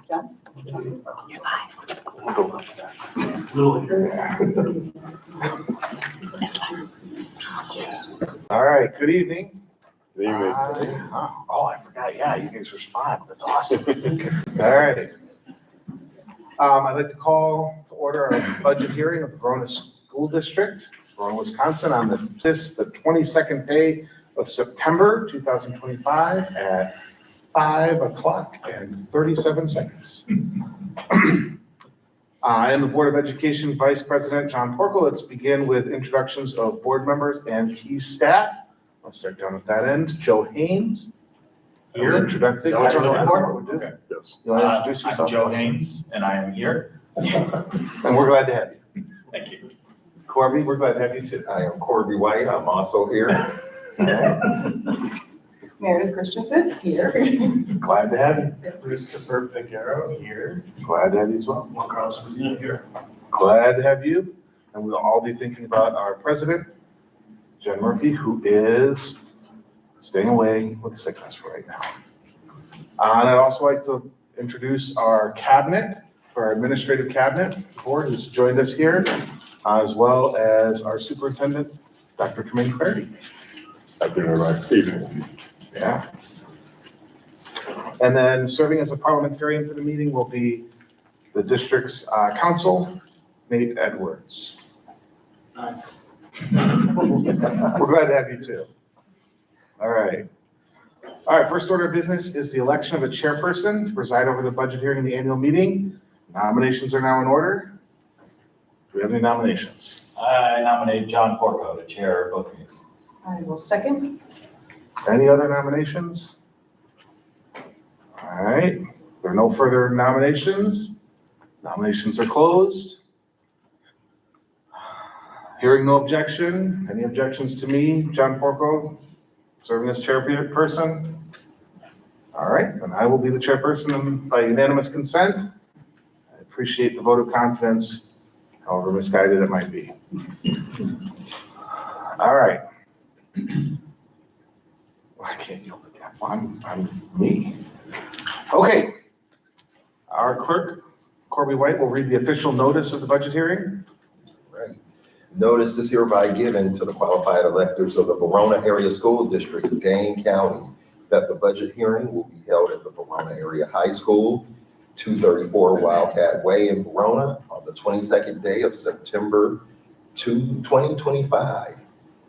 John? All right, good evening. Good evening. I forgot. Yeah, you guys respond. That's awesome. All right. I'd like to call to order our budget hearing of the Verona School District, Verona, Wisconsin, on the 22nd day of September 2025 at 5:37. I am the Board of Education Vice President, John Porkel. Let's begin with introductions of board members and key staff. Let's start down at that end. Joe Haynes. Here. Introduced. Is that what you're looking for? Okay. Yes. You want to introduce I'm yourself? Joe Haynes, and I am here. And we're glad to have you. Thank you. Corby, we're glad to have you too. I am Corby White. I'm also here. Meredith Christensen, here. Glad to have you. Christopher Picaro here. Glad to have you as well. Mark Carlson here. Glad to have you. And we'll all be thinking about our president, Jen Murphy, who is staying away with the sickness for right now. And I'd also like to introduce our cabinet, for our administrative cabinet board who's joined us here, as well as our superintendent, Dr. Tremaine Clarity. Thank you very much. Evening. Yeah. And then serving as a parliamentarian for the meeting will be the district's counsel, Nate Edwards. Hi. We're glad to have you too. All right. All right, first order of business is the election of a chairperson to preside over the budget hearing in the annual meeting. Nominations are now in order. Do we have any nominations? I nominate John Porco to chair both meetings. I will second. Any other nominations? All right, if there are no further nominations. Nominations are closed. Hearing no objection, any objections to me, John Porco, serving as chairperson? All right, then I will be the chairperson by unanimous consent. I appreciate the vote of confidence, however misguided it might be. All right. I can't yield the gap. I'm me. Okay. Our clerk, Corby White, will read the official notice of the budget hearing. Right. Notice is hereby given to the qualified electors of the Verona Area School District, Dane County, that the budget hearing will be held at the Verona Area High School, 234 Wildcat Way in Verona on the 22nd day of September 2025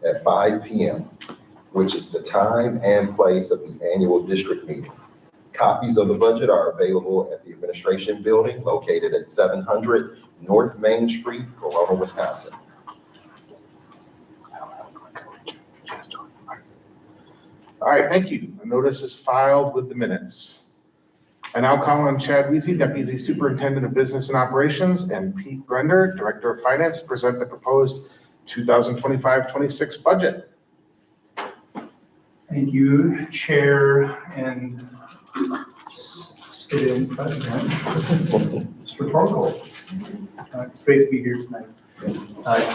at 5 p.m., which is the time and place of the annual district meeting. Copies of the budget are available at the administration building located at 700 North Main Street, Verona, Wisconsin. All right, thank you. The notice is filed with the minutes. I now call on Chad Weezy, Deputy Superintendent of Business and Operations, and Pete Brender, Director of Finance, to present the proposed 2025-26 budget. Thank you, Chair and Sitting President, Mr. Porkel. It's great to be here tonight.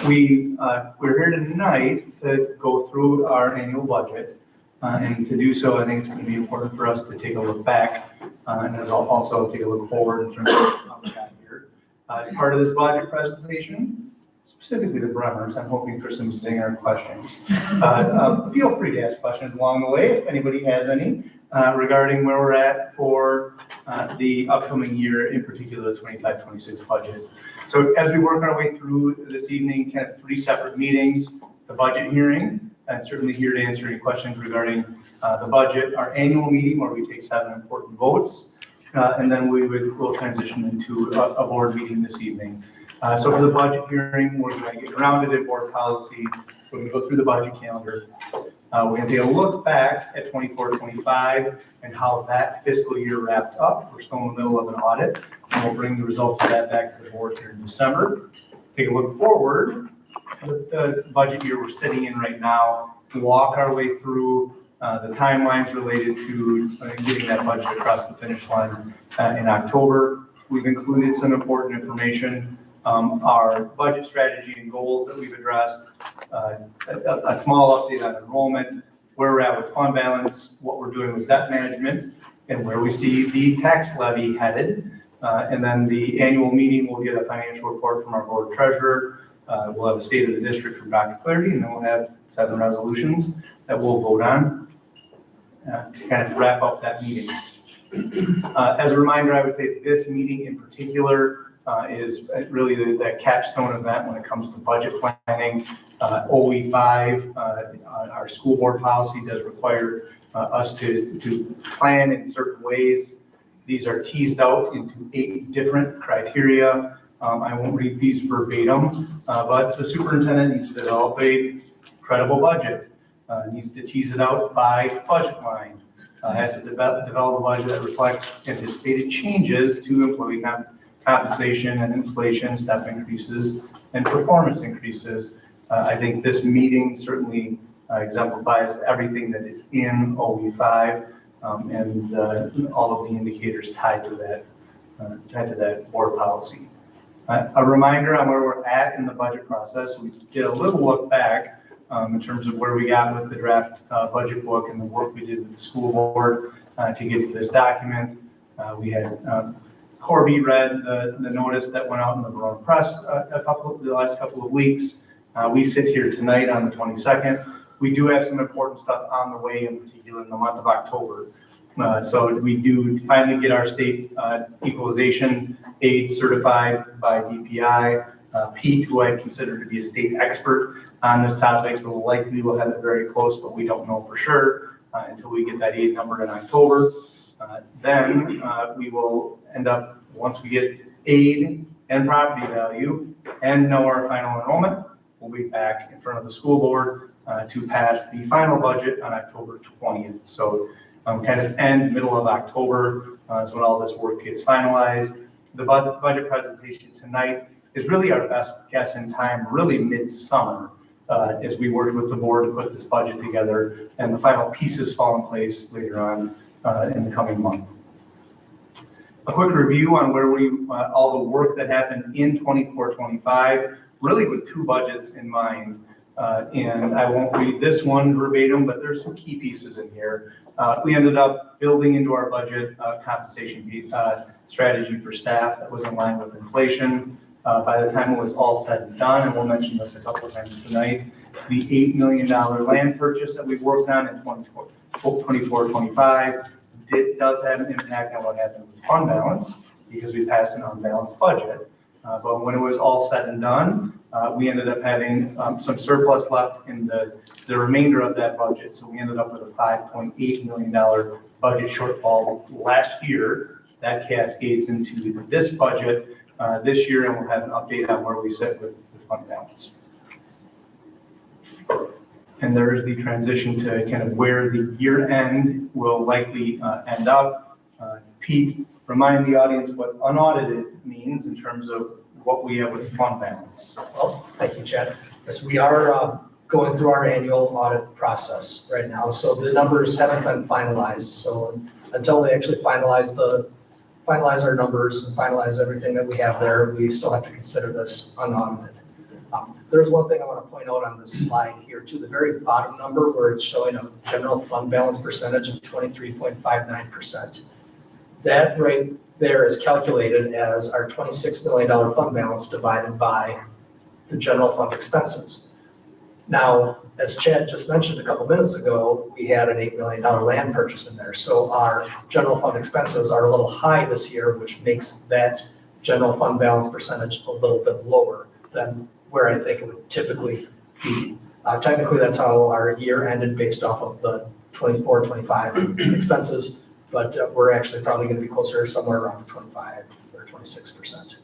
We're here tonight to go through our annual budget. And to do so, I think it's going to be important for us to take a look back and also take a look forward in terms of how we got here. As part of this budget presentation, specifically the Brenners, I'm hoping for some zinger questions. Feel free to ask questions along the way if anybody has any regarding where we're at for the upcoming year, in particular the 25-26 budget. So as we work our way through this evening, kind of 3 separate meetings, the budget hearing, and certainly here to answer any questions regarding the budget, our annual meeting where we take 7 important votes, and then we'll transition into a board meeting this evening. So for the budget hearing, we're going to get grounded in board policy. We're going to go through the budget calendar. We're going to take a look back at 24-25 and how that fiscal year wrapped up. We're still in the middle of an audit, and we'll bring the results of that back to the board here in December. Take a look forward at the budget year we're sitting in right now, to walk our way through the timelines related to getting that budget across the finish line in October. We've included some important information, our budget strategy and goals that we've addressed, a small update on enrollment, where we're at with fund balance, what we're doing with debt management, and where we see the tax levy headed. And then the annual meeting, we'll get a financial report from our board treasurer. We'll have a state of the district from Dr. Clarity, and then we'll have 7 resolutions that we'll vote on to kind of wrap up that meeting. As a reminder, I would say this meeting in particular is really the capstone event when it comes to budget planning. OE5, our school board policy does require us to plan in certain ways. These are teased out into 8 different criteria. I won't read these verbatim, but the superintendent needs to develop a credible budget, needs to tease it out by budget line, has to develop a budget that reflects anticipated changes to employee compensation and inflation, step increases, and performance increases. I think this meeting certainly exemplifies everything that is in OE5 and all of the indicators tied to that board policy. A reminder on where we're at in the budget process. We did a little look back in terms of where we got with the draft budget book and the work we did with the school board to get to this document. We had Corby read the notice that went out in the Verona Press the last couple of weeks. We sit here tonight on the 22nd. We do have some important stuff on the way, in particular in the month of October. So we do finally get our state equalization aid certified by DPI. Pete, who I consider to be a state expert on this topic, will likely will have it very close, but we don't know for sure until we get that aid number in October. Then we will end up, once we get aid and property value and know our final enrollment, we'll be back in front of the school board to pass the final budget on October 20th. So kind of middle of October is when all this work gets finalized. The budget presentation tonight is really our best guess in time, really midsummer, as we work with the board to put this budget together and the final pieces fall in place later on in the coming month. A quick review on where all the work that happened in 24-25, really with 2 budgets in mind. And I won't read this one verbatim, but there's some key pieces in here. We ended up building into our budget compensation strategy for staff that was in line with inflation. By the time it was all said and done, and we'll mention this a couple of times tonight, the $8 million land purchase that we've worked on in 24-25 does have an impact on what happened with fund balance because we passed an unbalanced budget. But when it was all said and done, we ended up having some surplus left in the remainder of that budget. So we ended up with a $5.8 million budget shortfall last year. That cascades into this budget this year, and we'll have an update on where we sit with the fund balance. And there is the transition to kind of where the year end will likely end up. Pete, remind the audience what unaudited means in terms of what we have with fund balance. Well, thank you, Chad. Yes, we are going through our annual audit process right now. So the numbers haven't been finalized. So until they actually finalize our numbers and finalize everything that we have there, we still have to consider this unaudited. There's one thing I want to point out on this slide here, to the very bottom number where it's showing a general fund balance percentage of 23.59%. That right there is calculated as our $26 million fund balance divided by the general fund expenses. Now, as Chad just mentioned a couple minutes ago, we had an $8 million land purchase in there. So our general fund expenses are a little high this year, which makes that general fund balance percentage a little bit lower than where I think it would typically be. Technically, that's how our year ended based off of the 24-25 expenses, but we're actually probably going to be closer somewhere around 25 or 26%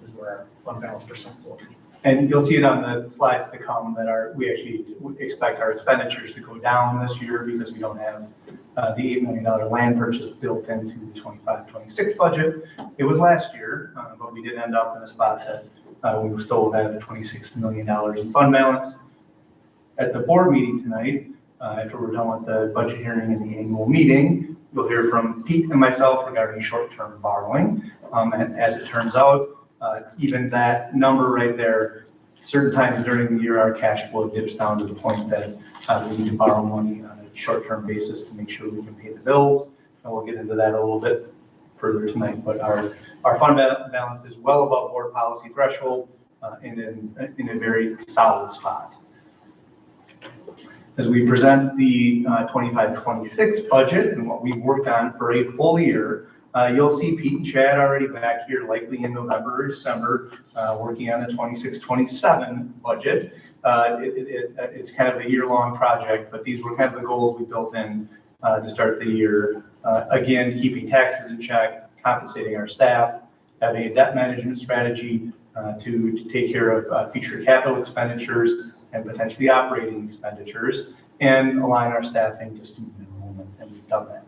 is where our fund balance percent will be. And you'll see it on the slides to come that we actually expect our expenditures to go down this year because we don't have the $8 million land purchase built into the 25-26 budget. It was last year, but we did end up in a spot that we still have $26 million in fund balance. At the board meeting tonight, after we're done with the budget hearing and the annual meeting, you'll hear from Pete and myself regarding short-term borrowing. And as it turns out, even that number right there, certain times during the year, our cash flow dips down to the point that we need to borrow money on a short-term basis to make sure we can pay the bills. and we'll get into that a little bit further tonight, but our fund balance is well above board policy threshold and in a very solid spot. As we present the 25-26 budget and what we've worked on for a full year, you'll see Pete and Chad already back here, likely in November or December, working on the 26-27 budget. It's kind of a year-long project, but these were kind of the goals we built in to start the year. Again, keeping taxes in check, compensating our staff, having a debt management strategy to take care of future capital expenditures and potentially operating expenditures, and align our staffing to student enrollment, and we've done that.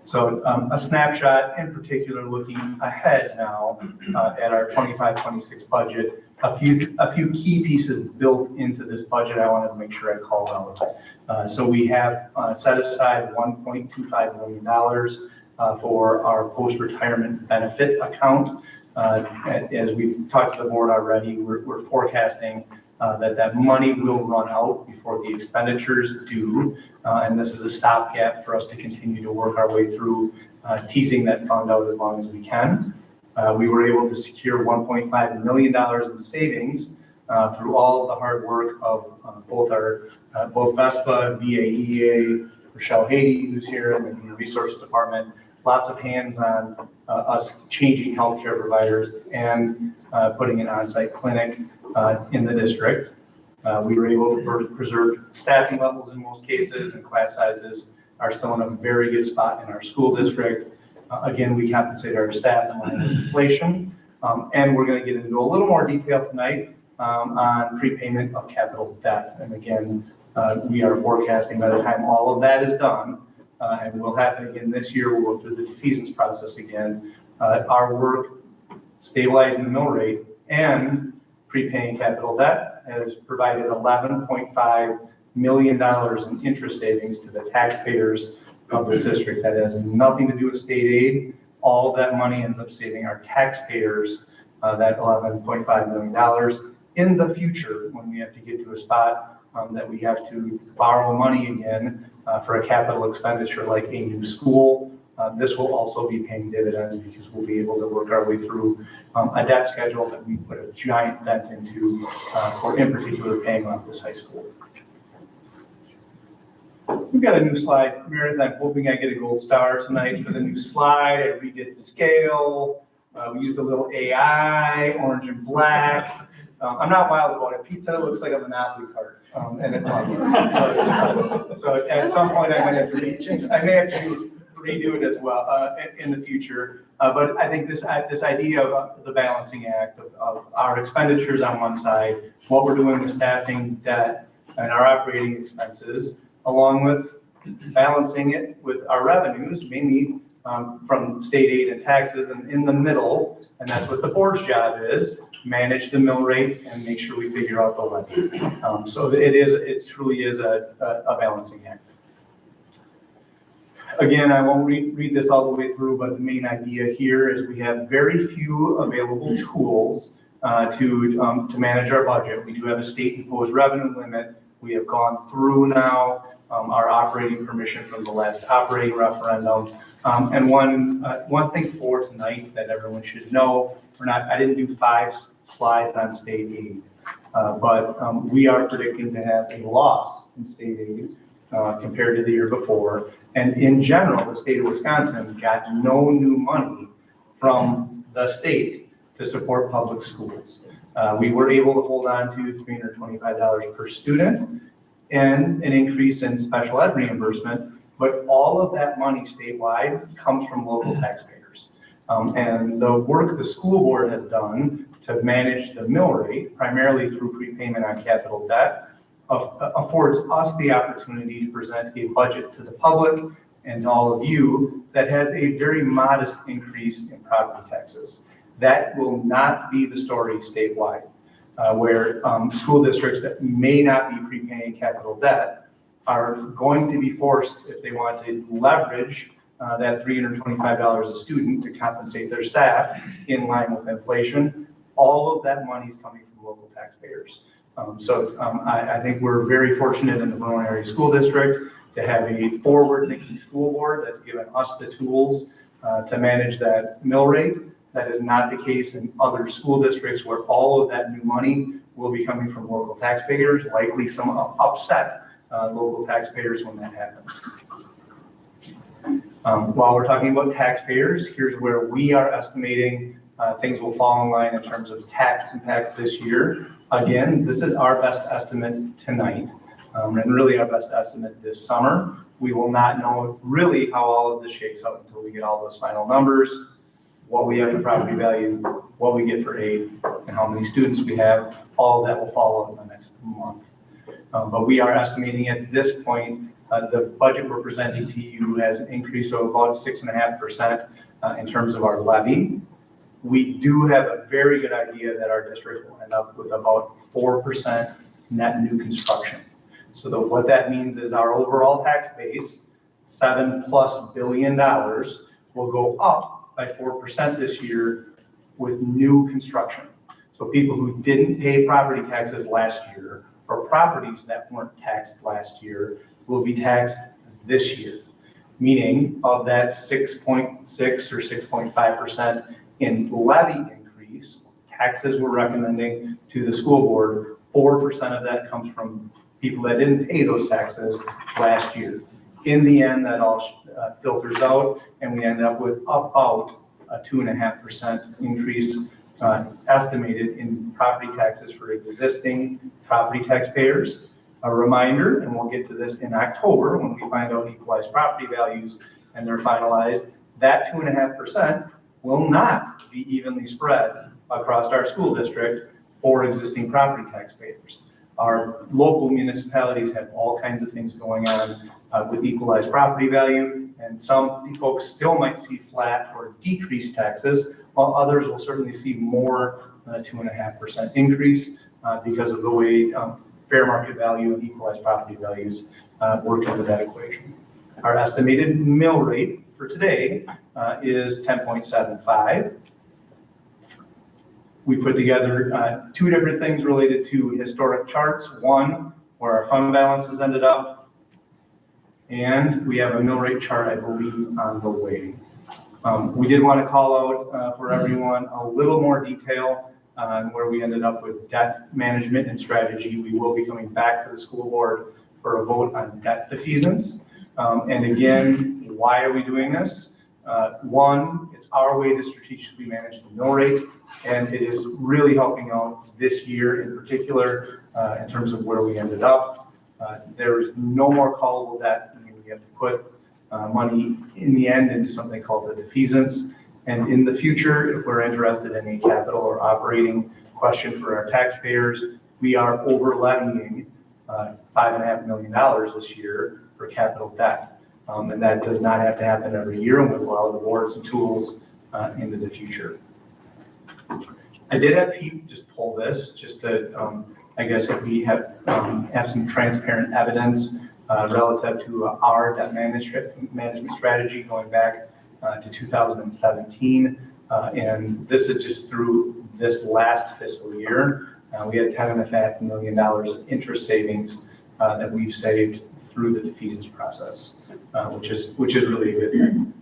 So a snapshot, in particular, looking ahead now at our 25-26 budget, a few key pieces built into this budget I wanted to make sure I call out. So we have set aside $1.25 million for our post-retirement benefit account. As we've talked to the board already, we're forecasting that money will run out before the expenditures do. And this is a stopgap for us to continue to work our way through teasing that fund out as long as we can. We were able to secure $1.5 million in savings through all of the hard work of both VESPA, VAEA, Rochelle Haiti, who's here in the Human Resource Department, lots of hands on us changing healthcare providers and putting an on-site clinic in the district. We were able to preserve staffing levels in most cases, and class sizes are still in a very good spot in our school district. Again, we compensate our staff in line with inflation. And we're going to get into a little more detail tonight on prepayment of capital debt. And again, we are forecasting by the time all of that is done, and will happen again this year, we'll go through the defeasance process again. Our work stabilizing the mill rate and prepaying capital debt has provided $11.5 million in interest savings to the taxpayers of the district. That has nothing to do with state aid. All of that money ends up saving our taxpayers that $11.5 million in the future when we have to get to a spot that we have to borrow money again for a capital expenditure like a new school. This will also be paying dividends because we'll be able to work our way through a debt schedule that we put a giant dent into for, in particular, paying off this high school. We've got a new slide. Meredith, I'm hoping I get a gold star tonight for the new slide. I redid the scale. We used a little AI, orange and black. I'm not wild about it. Pete said it looks like a Monopoly card, and it does. So at some point I may have to redo it as well in the future. But I think this idea of the balancing act of our expenditures on one side, what we're doing with staffing, debt, and our operating expenses, along with balancing it with our revenues, mainly from state aid and taxes, and in the middle, and that's what the board's job is, manage the mill rate and make sure we figure out the levy. So it truly is a balancing act. Again, I won't read this all the way through, but the main idea here is we have very few available tools to manage our budget. We do have a state imposed revenue limit. We have gone through now our operating permission from the last operating referendum. And one thing for tonight that everyone should know, I didn't do 5 slides on state aid, but we are predicting to have a loss in state aid compared to the year before. And in general, the state of Wisconsin got no new money from the state to support public schools. We were able to hold on to $325 per student and an increase in special ed reimbursement, but all of that money statewide comes from local taxpayers. And the work the school board has done to manage the mill rate, primarily through prepayment on capital debt, affords us the opportunity to present a budget to the public and to all of you that has a very modest increase in property taxes. That will not be the story statewide, where school districts that may not be prepaying capital debt are going to be forced, if they want to leverage that $325 a student to compensate their staff in line with inflation. All of that money is coming from local taxpayers. I think we're very fortunate in the Verona Area School District to have a forward-thinking school board that's given us the tools to manage that mill rate. That is not the case in other school districts where all of that new money will be coming from local taxpayers, likely some upset local taxpayers when that happens. While we're talking about taxpayers, here's where we are estimating things will fall in line in terms of tax impact this year. Again, this is our best estimate tonight, and really our best estimate this summer. We will not know really how all of this shakes out until we get all those final numbers, what we have for property value, what we get for aid, and how many students we have. All of that will follow in the next month. But we are estimating at this point, the budget we're presenting to you has an increase of about 6.5% in terms of our levy. We do have a very good idea that our district will end up with about 4% net new construction. So what that means is our overall tax base, $7+ billion, will go up by 4% this year with new construction. So people who didn't pay property taxes last year, or properties that weren't taxed last year, will be taxed this year. Meaning of that 6.6 or 6.5% in levy increase, taxes we're recommending to the school board, 4% of that comes from people that didn't pay those taxes last year. In the end, that all filters out, and we end up with about a 2.5% increase estimated in property taxes for existing property taxpayers. A reminder, and we'll get to this in October when we find out equalized property values and they're finalized, that 2.5% will not be evenly spread across our school district for existing property taxpayers. Our local municipalities have all kinds of things going on with equalized property value, and some folks still might see flat or decreased taxes, while others will certainly see more than a 2.5% increase because of the way fair market value and equalized property values work into that equation. Our estimated mill rate for today is 10.75. We put together two different things related to historic charts. One, where our fund balances ended up, and we have a mill rate chart, I believe, on the way. We did want to call out for everyone a little more detail on where we ended up with debt management and strategy. We will be coming back to the school board for a vote on debt defeasance. And again, why are we doing this? One, it's our way to strategically manage the mill rate, and it is really helping out this year in particular in terms of where we ended up. There is no more callable debt. I mean, we have to put money in the end into something called the defeasance. And in the future, if we're interested in a capital or operating question for our taxpayers, we are over levying $5.5 million this year for capital debt. And that does not have to happen every year, and we'll allow the board some tools into the future. I did have Pete just pull this, just to, I guess, if we have some transparent evidence relative to our debt management strategy going back to 2017. And this is just through this last fiscal year. We had $10.5 million of interest savings that we've saved through the defeasance process, which is really a good thing.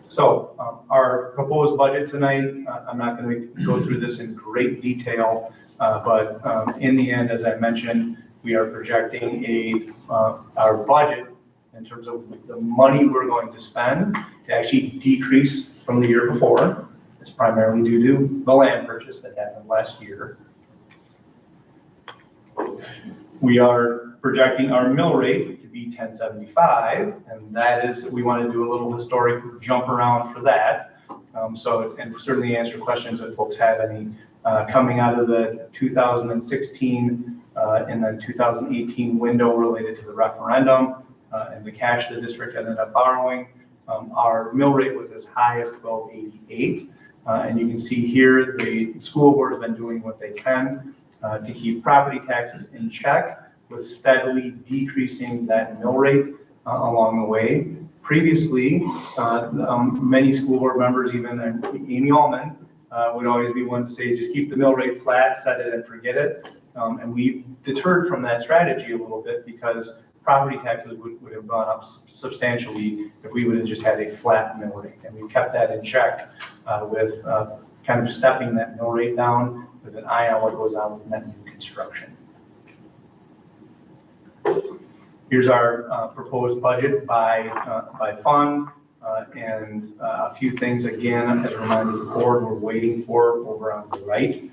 So our proposed budget tonight, I'm not going to go through this in great detail, but in the end, as I mentioned, we are projecting our budget in terms of the money we're going to spend to actually decrease from the year before. It's primarily due to the land purchase that happened last year. We are projecting our mill rate to be 10.75, and that is, we want to do a little historic jump around for that. And certainly answer questions if folks have any coming out of the 2016 and then 2018 window related to the referendum and the cash the district ended up borrowing. Our mill rate was as high as 12.88, and you can see here the school board has been doing what they can to keep property taxes in check, with steadily decreasing that mill rate along the way. Previously, many school board members, even Amy Allman, would always be one to say, just keep the mill rate flat, set it and forget it. And we deterred from that strategy a little bit because property taxes would have gone up substantially if we would have just had a flat mill rate. And we kept that in check with kind of stepping that mill rate down with an eye on what goes on with net new construction. Here's our proposed budget by fund. And a few things, again, as a reminder to the board, we're waiting for over on the right.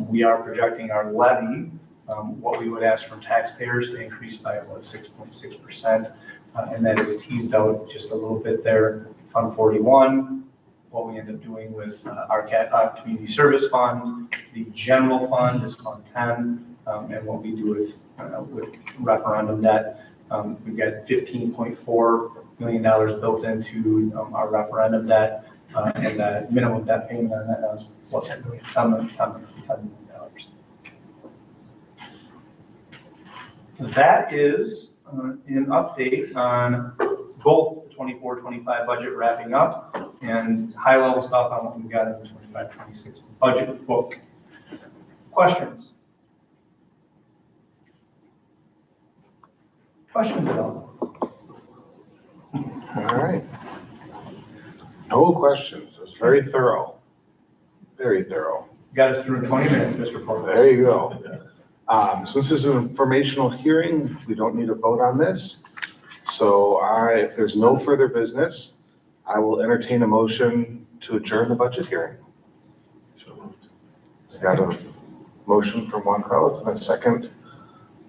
We are projecting our levy, what we would ask from taxpayers, to increase by about 6.6%. And that is teased out just a little bit there. Fund 41, what we end up doing with our community service fund. The general fund is Fund 10, and what we do with referendum debt. We've got $15.4 million built into our referendum debt, and the minimum debt payment on that is what? $10 million. That is an update on both the 24-25 budget wrapping up and high-level stuff on what we've got in the 25-26 budget book. Questions? Questions at all? All right. No questions. It was very thorough. Very thorough. Got us through in 20 minutes, Mr. Porter. There you go. Since this is an informational hearing, we don't need a vote on this. So if there's no further business, I will entertain a motion to adjourn the budget hearing. It's got a motion from Juan Carlos and a second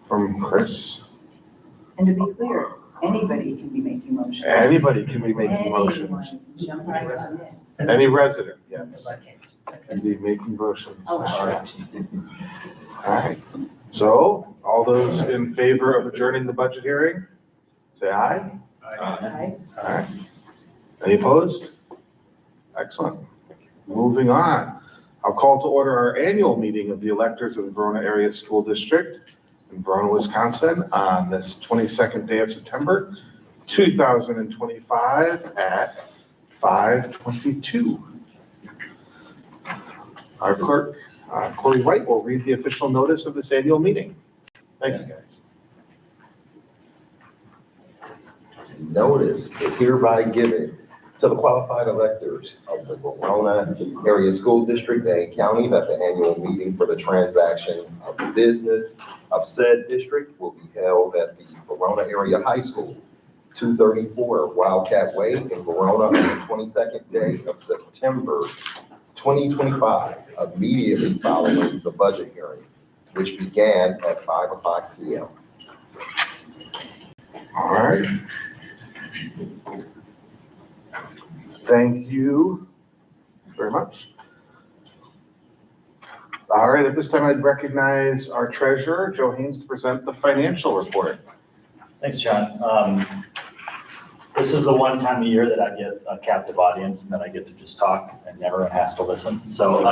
from Chris. And to be clear, anybody can be making motions. Anybody can be making motions. Anyone, jump right on in. Any resident, yes, Okay. can be making motions. Oh, All right. All right. So all those in favor of adjourning the budget hearing, say aye. Aye. All right. Any opposed? Excellent. Moving on. I'll call to order our annual meeting of the electors of the Verona Area School District in Verona, Wisconsin on this 22nd day of September, 2025 at 5:22. Our clerk, Corey White, will read the official notice of this annual meeting. Thank you, guys. Notice is hereby given to the qualified electors of the Verona Area School District, Dane County, that the annual meeting for the transaction of the business of said district will be held at the Verona Area High School, 234 Wildcat Way in Verona on the 22nd day of September 2025, immediately following the budget hearing, which began at 5:00 p.m. All right. Thank you very much. All right, at this time, I'd recognize our treasurer, Joe Haynes, to present the financial report. Thanks, John. This is the one time a year that I get a captive audience and then I get to just talk and everyone has to listen. So,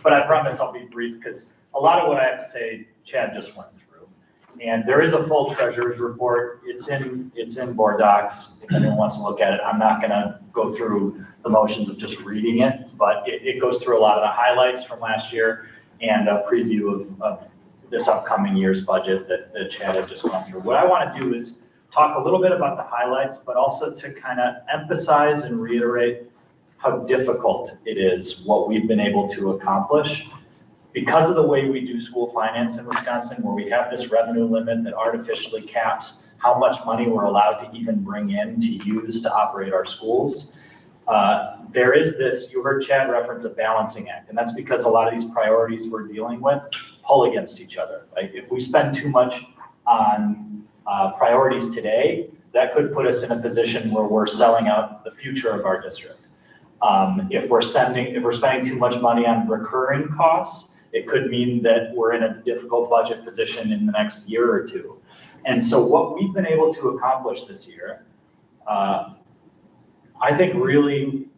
but I promise I'll be brief because a lot of what I have to say, Chad just went through. And there is a full treasurer's report. It's in board docs. If anyone wants to look at it, I'm not gonna go through the motions of just reading it, but it goes through a lot of the highlights from last year and a preview of this upcoming year's budget that Chad had just gone through. What I wanna do is talk a little bit about the highlights, but also to kind of emphasize and reiterate how difficult it is, what we've been able to accomplish. Because of the way we do school finance in Wisconsin, where we have this revenue limit that artificially caps how much money we're allowed to even bring in to use to operate our schools, there is this, you heard Chad reference a balancing act, and that's because a lot of these priorities we're dealing with pull against each other. Like if we spend too much on priorities today, that could put us in a position where we're selling out the future of our district. If we're spending too much money on recurring costs, it could mean that we're in a difficult budget position in the next year or two. And so what we've been able to accomplish this year, I think really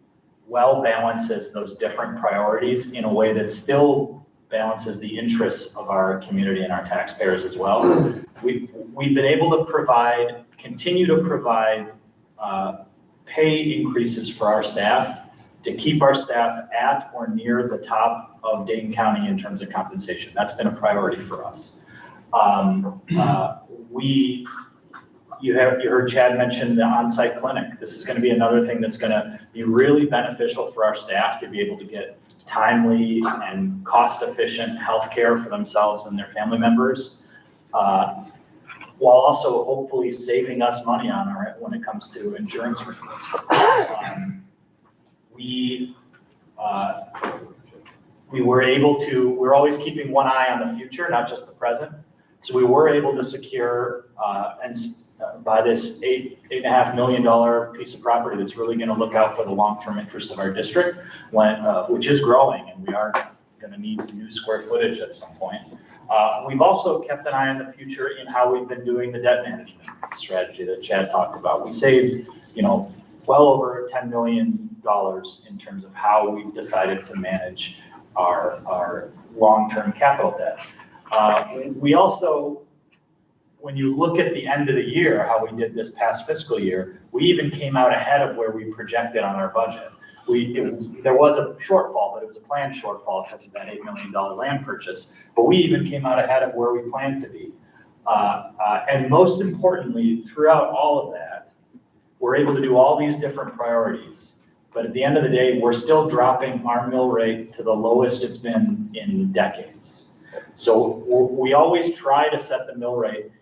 well balances those different priorities in a way that still balances the interests of our community and our taxpayers as well. We've been able to continue to provide pay increases for our staff to keep our staff at or near the top of Dane County in terms of compensation. That's been a priority for us. You heard Chad mention the on-site clinic. This is going to be another thing that's going to be really beneficial for our staff to be able to get timely and cost-efficient healthcare for themselves and their family members, while also hopefully saving us money on when it comes to insurance renewals. We're always keeping one eye on the future, not just the present. So we were able to secure and buy this $8.5 million piece of property that's really going to look out for the long-term interest of our district, which is growing, and we are going to need new square footage at some point. We've also kept an eye on the future in how we've been doing the debt management strategy that Chad talked about. We saved, well over $10 million in terms of how we've decided to manage our long-term capital debt. We also, when you look at the end of the year, how we did this past fiscal year, we even came out ahead of where we projected on our budget. There was a shortfall, but it was a planned shortfall because of that $8 million land purchase, but we even came out ahead of where we planned to be. And most importantly, throughout all of that, we're able to do all these different priorities, but at the end of the day, we're still dropping our mill rate to the lowest it's been in decades. So we always try to set the mill rate,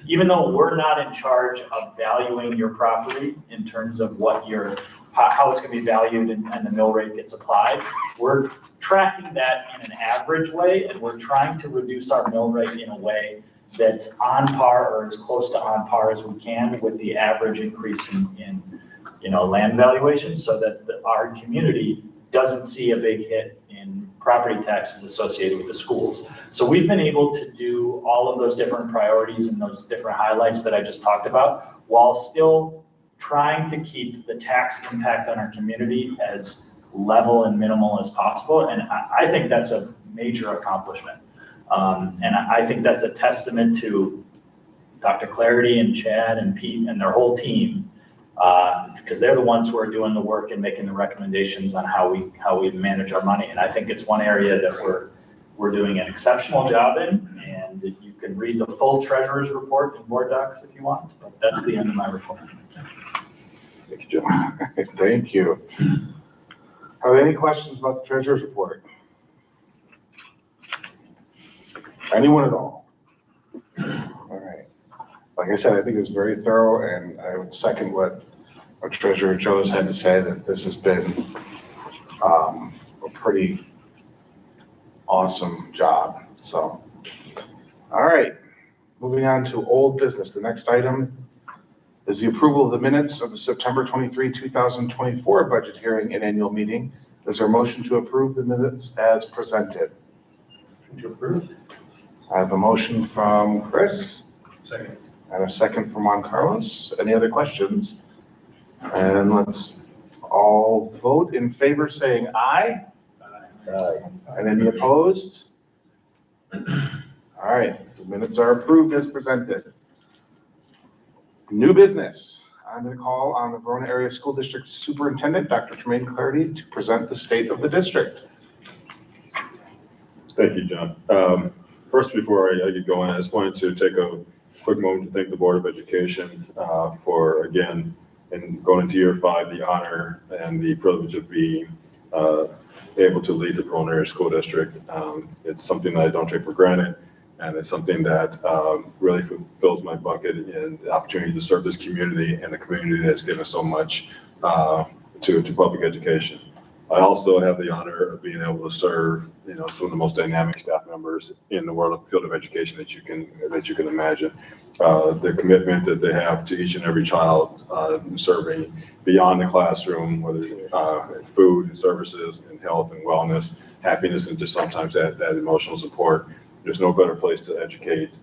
even though we're not in charge of valuing your property in terms of how it's going to be valued and the mill rate gets applied. We're tracking that in an average way, and we're trying to reduce our mill rate in a way that's on par or as close to on par as we can with the average increase in land valuation, so that our community doesn't see a big hit in property taxes associated with the schools. So we've been able to do all of those different priorities and those different highlights that I just talked about, while still trying to keep the tax impact on our community as level and minimal as possible. And I think that's a major accomplishment. And I think that's a testament to Dr. Clarity and Chad and Pete and their whole team, because they're the ones who are doing the work and making the recommendations on how we manage our money. And I think it's one area that we're doing an exceptional job in. And you can read the full treasurer's report in board docs if you want, but that's the end of my report. Thank you, John. Thank you. Are there any questions about the treasurer's report? Anyone at all? All right. Like I said, I think it's very thorough, and I would second what our treasurer Joe's had to say, that this has been a pretty awesome job. So, all right, moving on to old business. The next item is the approval of the minutes of the September 23, 2024 budget hearing and annual meeting. Is there a motion to approve the minutes as presented? Motion to approve. I have a motion from Chris. Second. And a second from Juan Carlos. Any other questions? And let's all vote in favor saying aye. Aye. And any opposed? All right, the minutes are approved as presented. New business. I'm going to call on the Verona Area School District Superintendent, Dr. Tremaine Clarity, to present the state of the district. Thank you, John. First, before I get going, I just wanted to take a quick moment to thank the Board of Education for, again, in going into year 5, the honor and the privilege of being able to lead the Verona Area School District. It's something that I don't take for granted, and it's something that really fills my bucket in the opportunity to serve this community and the community that's given so much to public education. I also have the honor of being able to serve, some of the most dynamic staff members in the field of education that you can imagine. The commitment that they have to each and every child, serving beyond the classroom, whether food and services and health and wellness, happiness, and just sometimes that emotional support. There's no better place to educate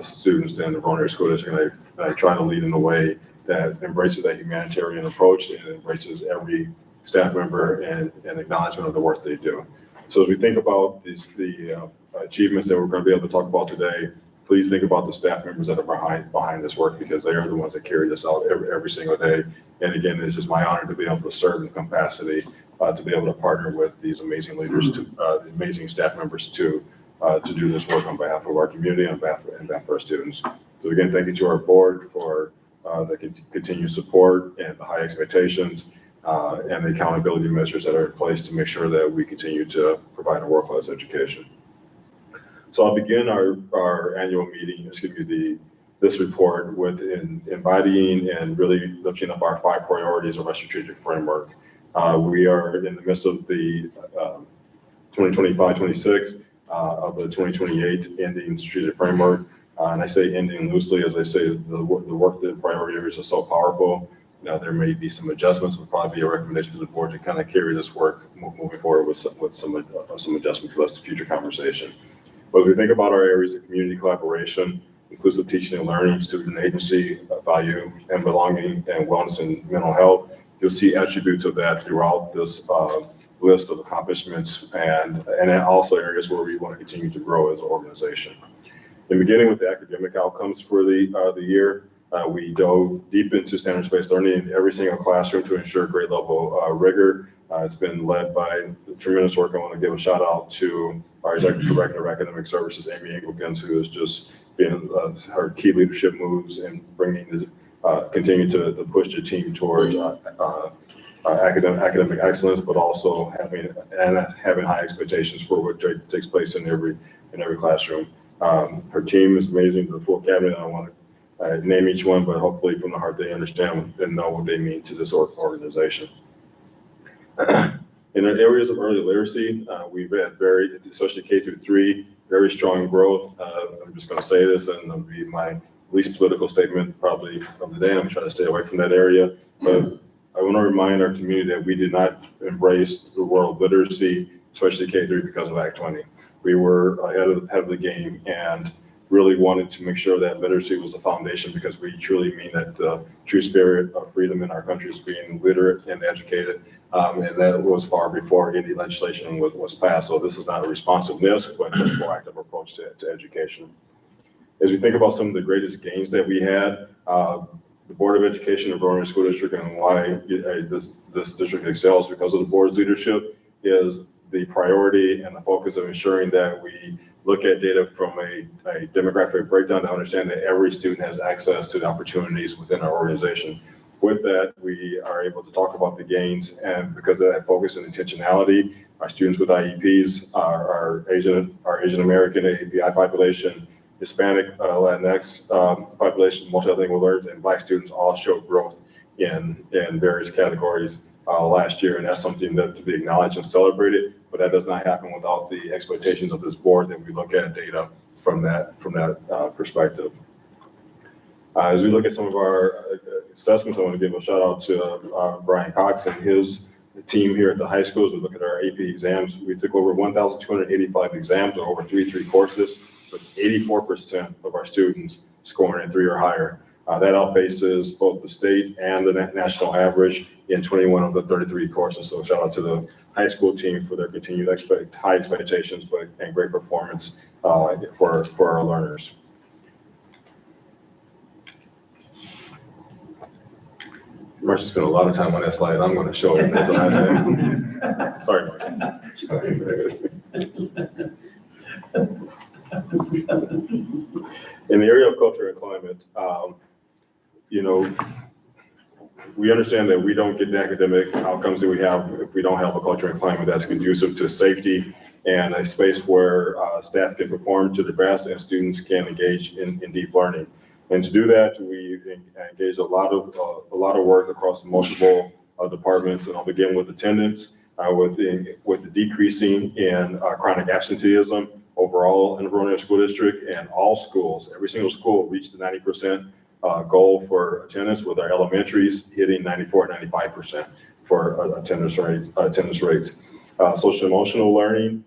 students than the Verona Area School District. And I try to lead in a way that embraces that humanitarian approach and embraces every staff member and acknowledgement of the work they do. So as we think about the achievements that we're going to be able to talk about today, please think about the staff members that are behind this work, because they are the ones that carry this out every single day. And again, it's just my honor to be able to serve in the capacity, to be able to partner with these amazing leaders, the amazing staff members to do this work on behalf of our community and on behalf of our students. So again, thank you to our board for the continued support and the high expectations and the accountability measures that are in place to make sure that we continue to provide a world-class education. So I'll begin our annual meeting, this report with embodying and really lifting up our 5 priorities of our strategic framework. We are in the midst of the 2025-26 of the 2028 ending strategic framework. And I say ending loosely, as I say, the work, the priority areas are so powerful. Now, there may be some adjustments, but probably be a recommendation to the board to kind of carry this work moving forward with some adjustments for us to future conversation. But as we think about our areas of community collaboration, inclusive teaching and learning, student agency, value and belonging, and wellness and mental health, you'll see attributes of that throughout this list of accomplishments, and then also areas where we want to continue to grow as an organization. In beginning with the academic outcomes for the year, we dove deep into standards-based learning in every single classroom to ensure grade level rigor. It's been led by tremendous work. I want to give a shout out to our Executive Director of Academic Services, Amy Engelkins, who has just been her key leadership moves in bringing continue to push the team towards academic excellence, but also having high expectations for what takes place in every classroom. Her team is amazing, the full cabinet. I don't want to name each one, but hopefully from the heart they understand and know what they mean to this organization. In the areas of early literacy, we've had especially K through 3, very strong growth. I'm just going to say this, and it'll be my least political statement probably of the day. I'm trying to stay away from that area. But I want to remind our community that we did not embrace the world literacy, especially K through, because of Act 20. We were ahead of the game and really wanted to make sure that literacy was the foundation, because we truly mean that the true spirit of freedom in our country is being literate and educated. And that was far before any legislation was passed. So this is not a responsiveness, but just a proactive approach to education. As we think about some of the greatest gains that we had, the Board of Education of Verona School District, and why this district excels because of the board's leadership, is the priority and the focus of ensuring that we look at data from a demographic breakdown to understand that every student has access to the opportunities within our organization. With that, we are able to talk about the gains, and because of that focus and intentionality, our students with IEPs, our Asian American API population, Hispanic, Latinx population, multilingual learners, and Black students all showed growth in various categories last year, and that's something that to be acknowledged and celebrated. But that does not happen without the expectations of this board that we look at data from that perspective. As we look at some of our assessments, I want to give a shout out to Brian Cox and his team here at the high schools. We look at our AP exams. We took over 1,285 exams or over 3 courses, with 84% of our students scoring at 3 or higher. That outpaces both the state and the national average in 21 of the 33 courses. So shout out to the high school team for their continued high expectations, and great performance for our learners. Marcy spent a lot of time on that slide. I'm going to show it. Sorry, Marcy. In the area of culture and climate, we understand that we don't get the academic outcomes that we have if we don't have a culture and climate that's conducive to safety and a space where staff can perform to their best and students can engage in deep learning. And to do that, we engage a lot of work across multiple departments, and I'll begin with attendance, with the decreasing in chronic absenteeism overall in the Verona School District, and all schools, every single school reached the 90% goal for attendance, with our elementaries hitting 94, 95% for attendance rates. Social emotional learning,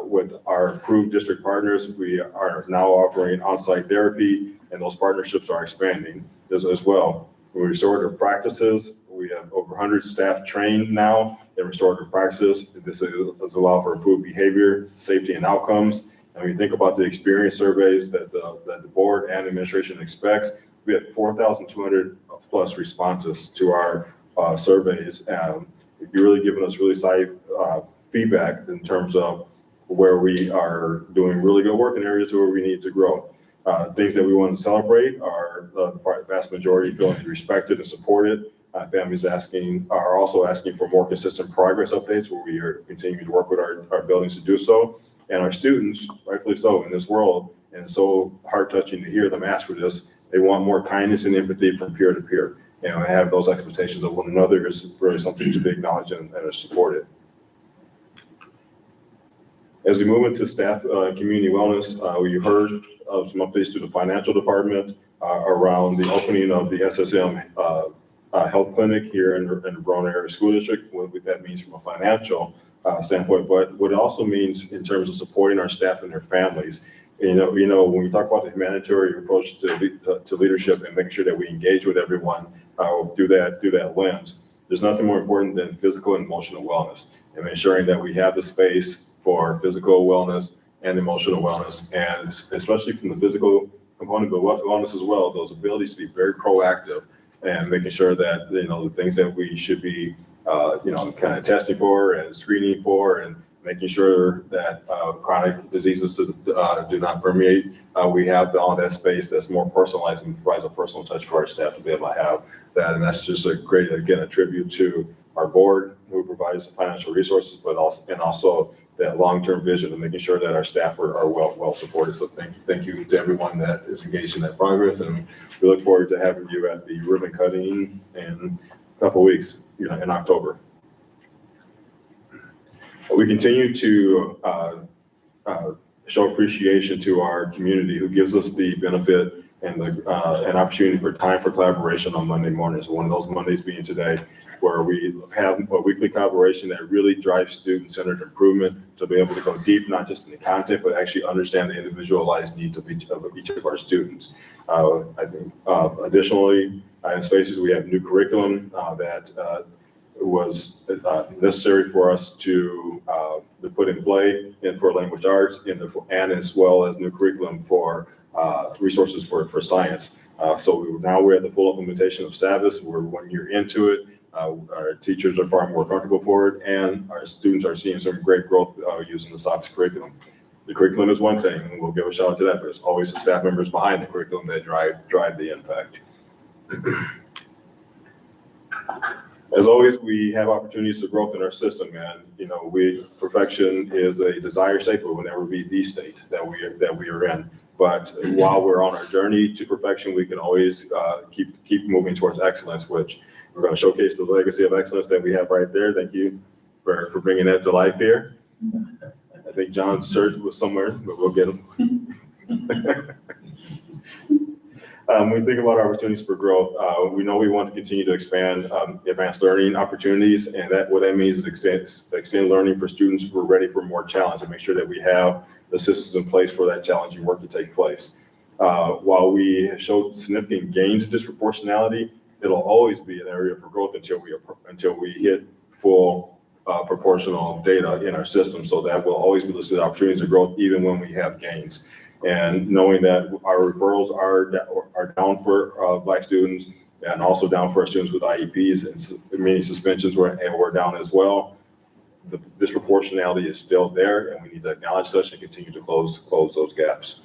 with our approved district partners, we are now offering on-site therapy, and those partnerships are expanding as well. With restorative practices, we have over 100 staff trained now in restorative practices. This is allow for improved behavior, safety, and outcomes. And when you think about the experience surveys that the board and administration expects, we had 4,200 plus responses to our surveys. You're really giving us really solid feedback in terms of where we are doing really good work in areas where we need to grow. Things that we want to celebrate are the vast majority feeling respected and supported. Families are also asking for more consistent progress updates where we are continuing to work with our buildings to do so. And our students, rightfully so, in this world, and so heart-touching to hear them ask for this, they want more kindness and empathy from peer to peer. And I have those expectations of one another is really something to be acknowledged and supported. As we move into staff community wellness, we heard of some updates to the financial department around the opening of the SSM health clinic here in the Verona Area School District, what that means from a financial standpoint, but what it also means in terms of supporting our staff and their families. You know, when we talk about the humanitarian approach to leadership and making sure that we engage with everyone through that lens, there's nothing more important than physical and emotional wellness and ensuring that we have the space for physical wellness and emotional wellness, and especially from the physical component, but wellness as well, those abilities to be very proactive and making sure that, the things that we should be, kind of testing for and screening for and making sure that chronic diseases do not permeate. We have all that space that's more personalized and provides a personal touch for our staff to be able to have that. And that's just a great, again, a tribute to our board who provides the financial resources, but also that long-term vision of making sure that our staff are well supported. So thank you to everyone that is engaged in that progress. And we look forward to having you at the ribbon cutting in a couple of weeks, in October. We continue to show appreciation to our community who gives us the benefit and an opportunity for time for collaboration on Monday mornings. One of those Mondays being today, where we have a weekly collaboration that really drives student-centered improvement to be able to go deep, not just in the content, but actually understand the individualized needs of each of our students. I think additionally, in Spaces, we have new curriculum that was necessary for us to put in play and for language arts and as well as new curriculum for resources for science. So now we're at the full implementation of Sabbath. We're 1 year into it. Our teachers are far more comfortable for it, and our students are seeing some great growth using the Sabbath curriculum. The curriculum is one thing, and we'll give a shout out to that, but it's always the staff members behind the curriculum that drive the impact. As always, we have opportunities for growth in our system, and perfection is a desired state, but will never be the state that we are in. But while we're on our journey to perfection, we can always keep moving towards excellence, which we're going to showcase the legacy of excellence that we have right there. Thank you for bringing that to life here. I think John's shirt was somewhere, but we'll get him. When we think about opportunities for growth, we know we want to continue to expand advanced learning opportunities, and what that means is extend learning for students who are ready for more challenge and make sure that we have the systems in place for that challenging work to take place. While we have showed significant gains in disproportionality, it'll always be an area for growth until we hit full proportional data in our system. So that will always be listed opportunities of growth even when we have gains. And knowing that our referrals are down for Black students and also down for our students with IEPs, and many suspensions were down as well. The disproportionality is still there, and we need to acknowledge such and continue to close those gaps.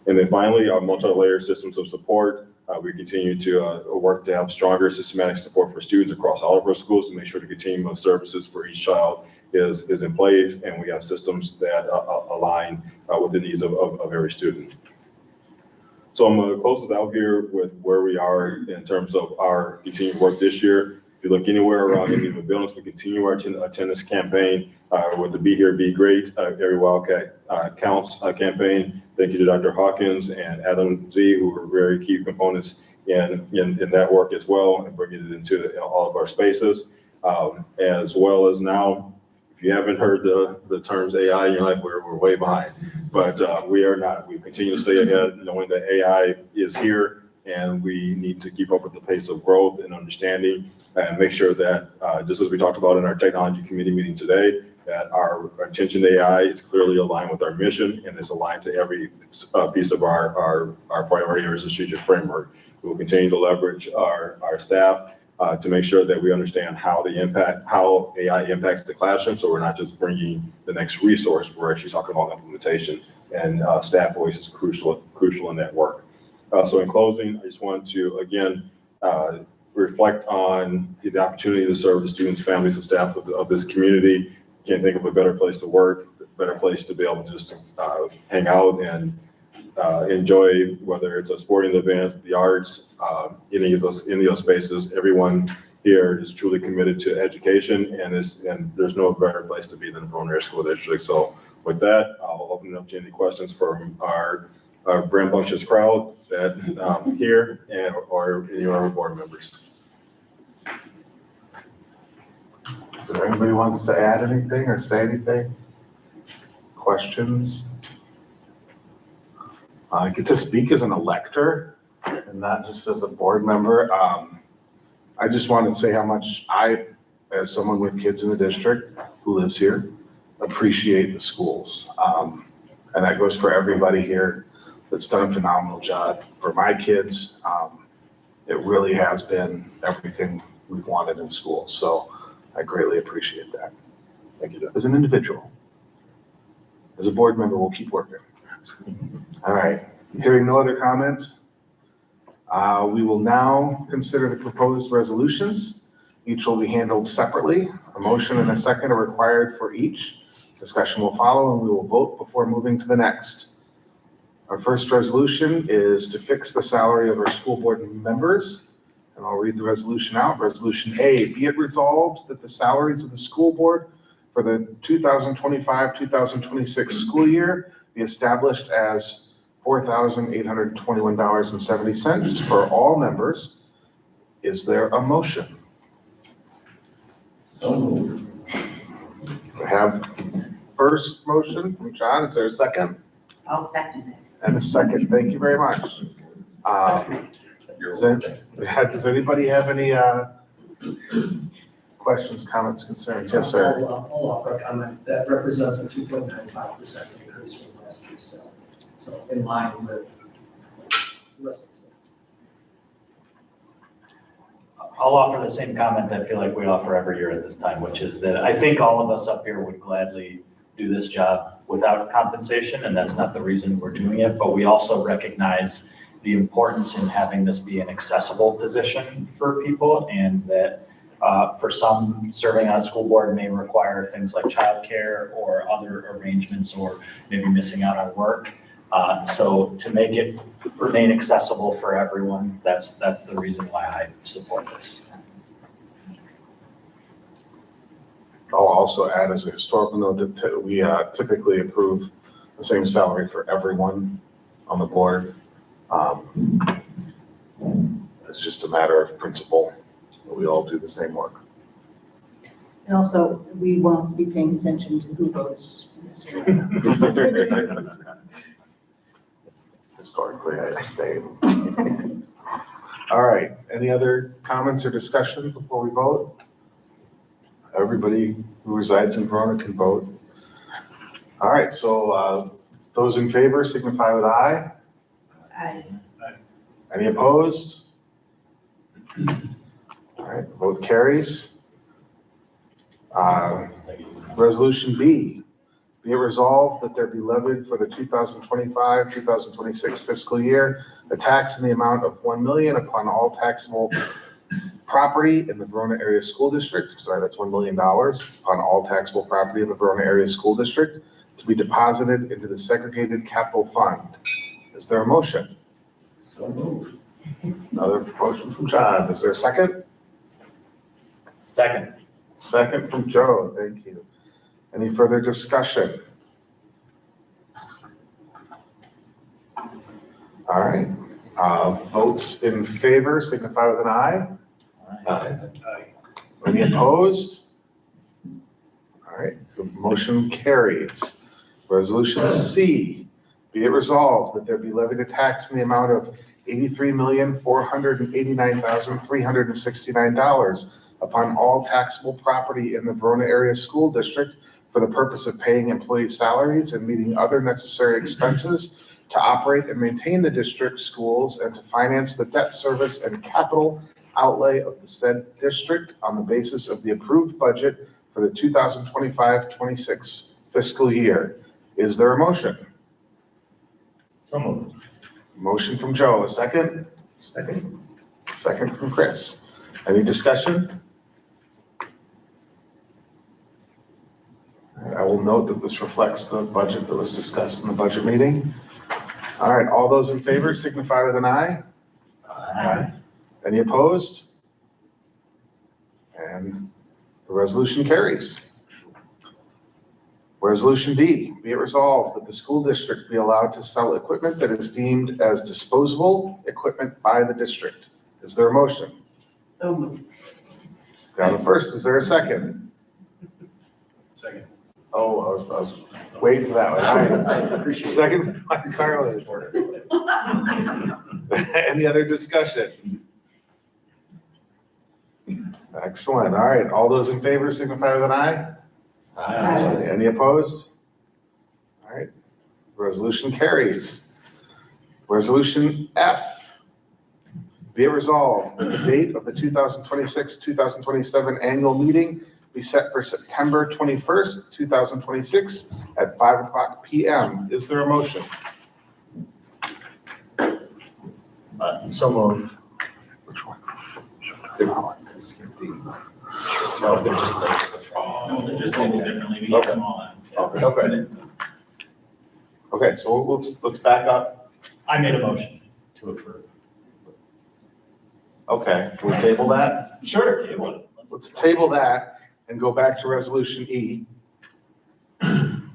And then finally, our multi-layered systems of support. We continue to work to have stronger systematic support for students across all of our schools to make sure the continuum of services for each child is in place, and we have systems that align with the needs of every student. So I'm going to close it out here with where we are in terms of our continued work this year. If you look anywhere around any of the buildings, we continue our attendance campaign with the Be Here, Be Great, Every Wildcat Counts campaign. Thank you to Dr. Hawkins and Adam Z, who were very key components in that work as well, and bringing it into all of our spaces. As well as now, if you haven't heard the terms AI, you're like, we're way behind. But we are not. We continue to stay ahead, knowing that AI is here, and we need to keep up with the pace of growth and understanding, and make sure that, just as we talked about in our technology committee meeting today, that our attention to AI is clearly aligned with our mission and is aligned to every piece of our priority areas and strategic framework. We will continue to leverage our staff to make sure that we understand how AI impacts the classroom. So we're not just bringing the next resource, we're actually talking about implementation, and staff voice is crucial in that work. So in closing, I just want to, again, reflect on the opportunity to serve the students, families, and staff of this community. Can't think of a better place to work, a better place to be able to just hang out and enjoy, whether it's a sporting event, the arts, any of those spaces. Everyone here is truly committed to education, and there's no better place to be than the Verona Area School District. So with that, I'll open it up to any questions from our rambunctious crowd that here or any of our board members. Is there anybody who wants to add anything or say anything? Questions? I get to speak as an elector and not just as a board member. I just want to say how much I, as someone with kids in the district who lives here, appreciate the schools. And that goes for everybody here that's done a phenomenal job. For my kids, it really has been everything we've wanted in school. So I greatly appreciate that. Thank you. As an individual. As a board member, we'll keep working. All right, hearing no other comments, we will now consider the proposed resolutions. Each will be handled separately. A motion and a second are required for each. Discussion will follow and we will vote before moving to the next. Our first resolution is to fix the salary of our school board members. And I'll read the resolution out. Resolution A, be it resolved that the salaries of the school board for the 2025-2026 school year be established as $4,821.70 for all members. Is there a motion? So moved. We have first motion from John. Is there a second? I'll second it. And a second. Thank you very much. Does anybody have any questions, comments, concerns? Yes, sir. I'll offer a comment. That represents a 2.95% increase from last year's salary. So in line with the rest of the staff. I'll offer the same comment I feel like we offer every year at this time, which is that I think all of us up here would gladly do this job without compensation, and that's not the reason we're doing it, but we also recognize the importance in having this be an accessible position for people, and that for some, serving on a school board may require things like childcare or other arrangements, or maybe missing out on work. So to make it remain accessible for everyone, that's the reason why I support this. I'll also add as a historical note that we typically approve the same salary for everyone on the board. It's just a matter of principle that we all do the same work. And also, we won't be paying attention to who votes this or that. Historically, I say. All right, any other comments or discussion before we vote? Everybody who resides in Verona can vote. All right, so those in favor signify with aye. Aye. Any opposed? All right, vote carries. Resolution B, be it resolved that there be levied for the 2025-2026 fiscal year a tax in the amount of $1 million upon all taxable property in the Verona Area School District. Sorry, that's $1 million upon all taxable property in the Verona Area School District to be deposited into the segregated capital fund. Is there a motion? So moved. Another motion from John. Is there a second? Second. Second from Joe. Thank you. Any further discussion? All right. Votes in favor signify with an aye. Aye. Any opposed? All right, the motion carries. Resolution C, be it resolved that there be levied a tax in the amount of $83,489,369 upon all taxable property in the Verona Area School District for the purpose of paying employee salaries and meeting other necessary expenses to operate and maintain the district schools and to finance the debt service and capital outlay of the said district on the basis of the approved budget for the 2025-26 fiscal year. Is there a motion? So moved. Motion from Joe, a second? Second. Second from Chris. Any discussion? I will note that this reflects the budget that was discussed in the budget meeting. All right, all those in favor signify with an eye. Aye. Any opposed? And the resolution carries. Resolution D, be it resolved that the school district be allowed to sell equipment that is deemed as disposable equipment by the district. Is there a motion? So moved. Down to first, is there a second? Second. Oh, I was waiting for that one. All right. I appreciate it. Second by Carlos. Any other discussion? Excellent. All right. All those in favor signify with an eye. Aye. Any opposed? All right. Resolution carries. Resolution F. Be it resolved that the date of the 2026-2027 annual meeting be set for September 21st, 2026 at 5:00 PM. Is there a motion? So moved. Which one? No, they're just. No, they're just labeled differently, we get them all out. Okay. Okay, so let's back up. I made a motion to approve. Okay, can we table that? Sure, table it. Let's table that and go back to resolution E.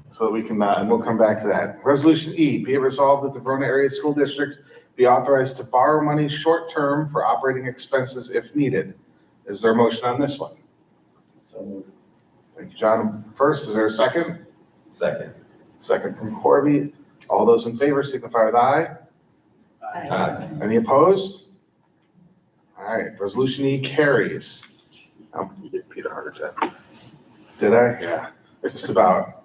So that we can, and we'll come back to that. Resolution E, be it resolved that the Verona Area School District be authorized to borrow money short-term for operating expenses if needed. Is there a motion on this one? So moved. Thank you, John. First, is there a second? Second. Second from Corby. All those in favor signify with aye. Aye. Any opposed? All right, resolution E carries. Oh, you gave Pete a heart attack. Did I? Yeah, just about.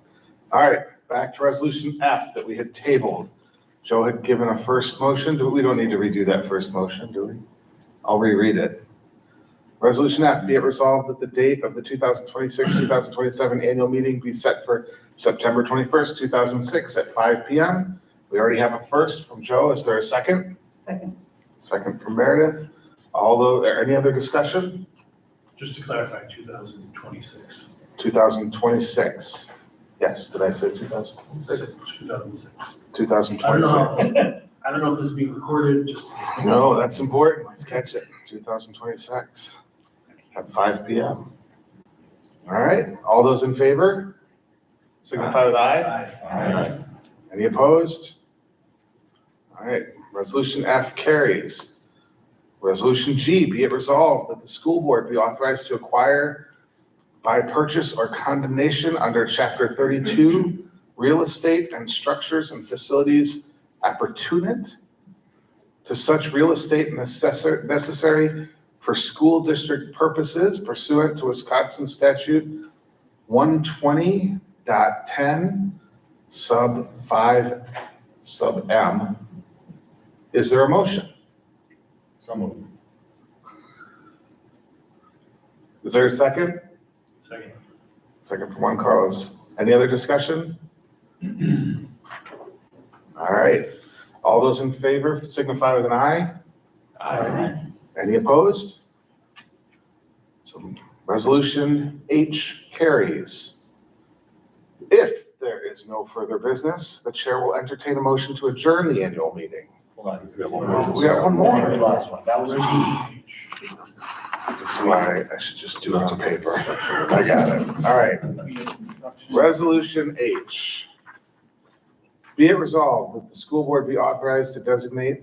All right, back to resolution F that we had tabled. Joe had given a first motion. We don't need to redo that first motion, do we? I'll reread it. Resolution F, be it resolved that the date of the 2026-2027 annual meeting be set for September 21st, 2006 at 5 PM. We already have a first from Joe. Is there a second? Second. Second from Meredith. Although, any other discussion? Just to clarify, 2026. 2026. Yes, did I say 2026? 2006. 2026. I don't know if this is being recorded, just. No, that's important. Let's catch it. 2026 at 5 PM. All right, all those in favor? Signify with aye. Aye. Any opposed? All right, resolution F carries. Resolution G, be it resolved that the school board be authorized to acquire by purchase or condemnation under Chapter 32, Real Estate and Structures and Facilities Appertinent to such real estate necessary for school district purposes pursuant to Wisconsin Statute 120.10 sub 5 sub M. Is there a motion? So moved. Is there a second? Second. Second from Juan Carlos. Any other discussion? All right. All those in favor signify with an eye. Aye. Any opposed? So resolution H carries. If there is no further business, the chair will entertain a motion to adjourn the annual meeting. Hold on. We got one The more. last one. That was G. This is why I should just do it on paper. I got it. All right. Resolution H. Be it resolved that the school board be authorized to designate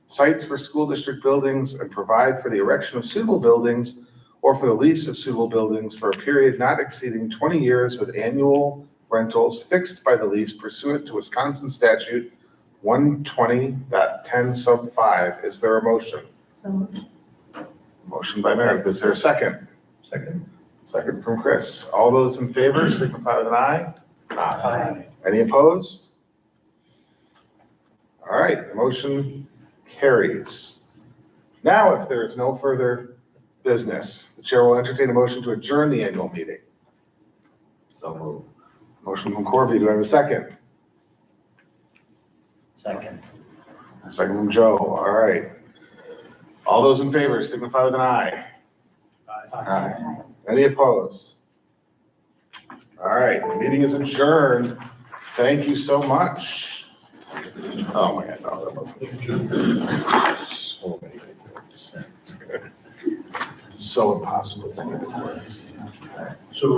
sites for school district buildings and provide for the erection of suitable buildings or for the lease of suitable buildings for a period not exceeding 20 years with annual rentals fixed by the lease pursuant to Wisconsin Statute 120.10 sub 5. Is there a motion? So moved. Motion by Meredith. Is there a second? Second. Second from Chris. All those in favor signify with an eye. Aye. Any opposed? All right, the motion carries. Now, if there is no further business, the chair will entertain a motion to adjourn the annual meeting. So moved. Motion from Corby, do I have a second? Second. A second from Joe, all right. All those in favor signify with an eye. Aye. Any opposed? All right, the meeting is adjourned. Thank you so much. Oh my God, no, that wasn't. So many things. So impossible. So